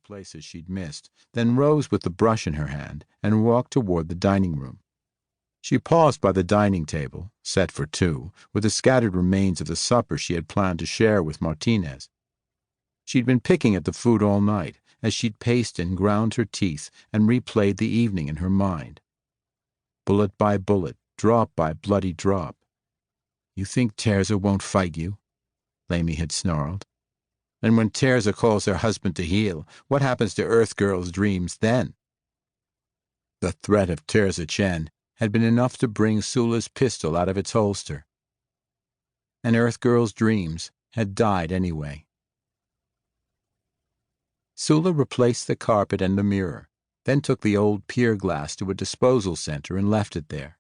places she'd missed, then rose with the brush in her hand and walked toward the dining room. She paused by the dining table, set for two, with the scattered remains of the supper she had planned to share with Martinez. She'd been picking at the food all night, as she'd paced and ground her teeth and replayed the evening in her mind. Bullet by bullet, drop by bloody drop. "You think Tirzah won't fight you?" Lamy had snarled. "And when Tirzah calls her husband to heel, what happens to Earth Girl's dreams then?" The threat of Tirzah Chen had been enough to bring Sula's pistol out of its holster. And Earth Girl's dreams had died anyway. Sula replaced the carpet and the mirror, then took the old pier glass to a disposal center and left it there.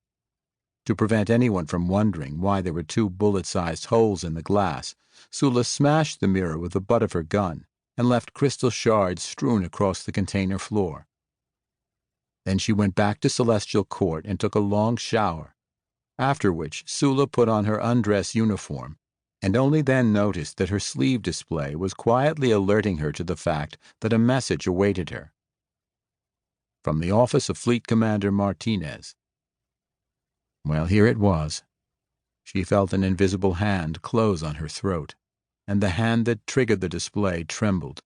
To prevent anyone from wondering why there were two bullet-sized holes in the glass, Sula smashed the mirror with the butt of her gun and left crystal shards strewn across the container floor. Then she went back to Celestial Court and took a long shower, after which Sula put on her undress uniform, and only then noticed that her sleeve display was quietly alerting her to the fact that a message awaited her. From the office of Fleet Commander Martinez. Well, here it was. She felt an invisible hand close on her throat, and the hand that triggered the display trembled.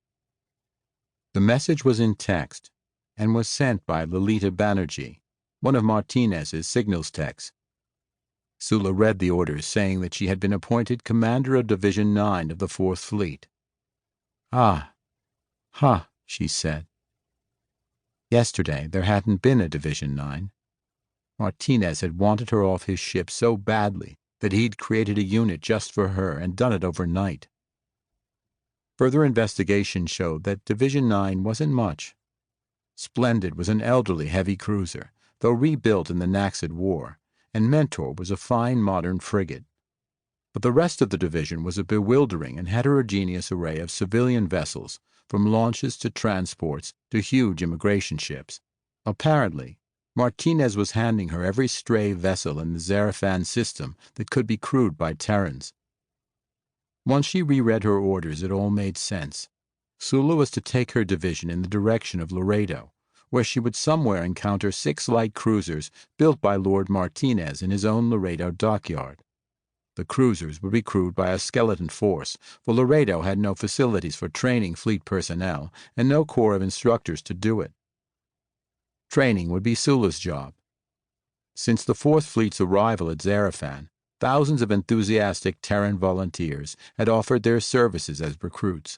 The message was in text, and was sent by Lalita Banerjee, one of Martinez's signals techs. Sula read the orders saying that she had been appointed Commander of Division 9 of the 4th Fleet. "Ah, ha," she said. Yesterday there hadn't been a Division 9. Martinez had wanted her off his ship so badly that he'd created a unit just for her and done it overnight. Further investigation showed that Division 9 wasn't much. Splendid was an elderly heavy cruiser, though rebuilt in the Naxid War, and Mentor was a fine modern frigate. But the rest of the division was a bewildering and heterogeneous array of civilian vessels, from launches to transports to huge immigration ships. Apparently, Martinez was handing her every stray vessel in the Zarafan system that could be crewed by Terrans. Once she reread her orders, it all made sense. Sula was to take her division in the direction of Laredo, where she would somewhere encounter 6 light cruisers built by Lord Martinez in his own Laredo dockyard. The cruisers would be crewed by a skeleton force, for Laredo had no facilities for training fleet personnel and no corps of instructors to do it. Training would be Sula's job. Since the 4th Fleet's arrival at Zarafan, thousands of enthusiastic Terran volunteers had offered their services as recruits.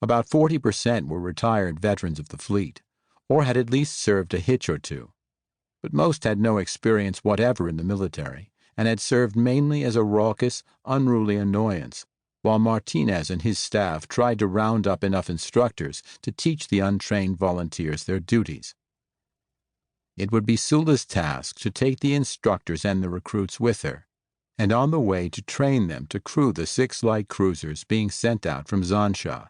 About 40% were retired veterans of the fleet, or had at least served a hitch or two. But most had no experience whatever in the military, and had served mainly as a raucous, unruly annoyance, while Martinez and his staff tried to round up enough instructors to teach the untrained volunteers their duties. It would be Sula's task to take the instructors and the recruits with her, and on the way to train them to crew the 6 light cruisers being sent out from Zanshaa.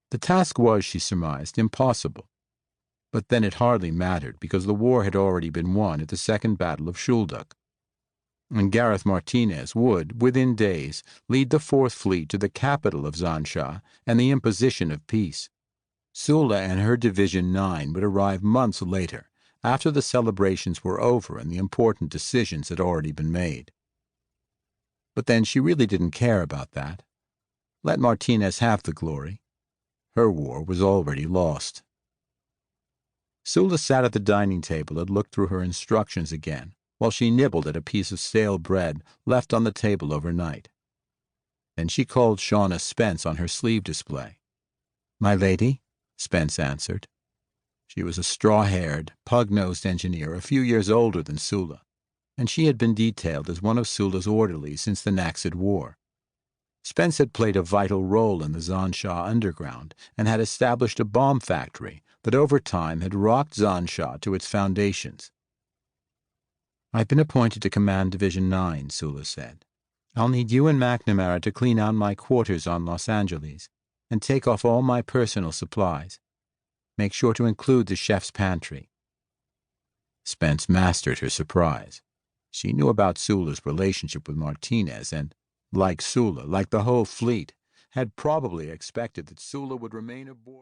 The task was, she surmised, impossible. But then it hardly mattered, because the war had already been won at the Second Battle of Shulduk. And Gareth Martinez would, within days, lead the 4th Fleet to the capital of Zanshaa and the imposition of peace. Sula and her Division 9 would arrive months later, after the celebrations were over and the important decisions had already been made. But then she really didn't care about that. Let Martinez have the glory. Her war was already lost. Sula sat at the dining table and looked through her instructions again, while she nibbled at a piece of stale bread left on the table overnight. Then she called Shauna Spence on her sleeve display. "My lady?" Spence answered. She was a straw-haired, pug-nosed engineer a few years older than Sula, and she had been detailed as one of Sula's orderlies since the Naxid War. Spence had played a vital role in the Zanshaa underground and had established a bomb factory that over time had rocked Zanshaa to its foundations. "I've been appointed to command Division 9, Sula said. "I'll need you and McNamara to clean out my quarters on Los Angeles and take off all my personal supplies. Make sure to include the chef's pantry." Spence mastered her surprise. She knew about Sula's relationship with Martinez and, like Sula, like the whole fleet, had probably expected that Sula would remain aboard.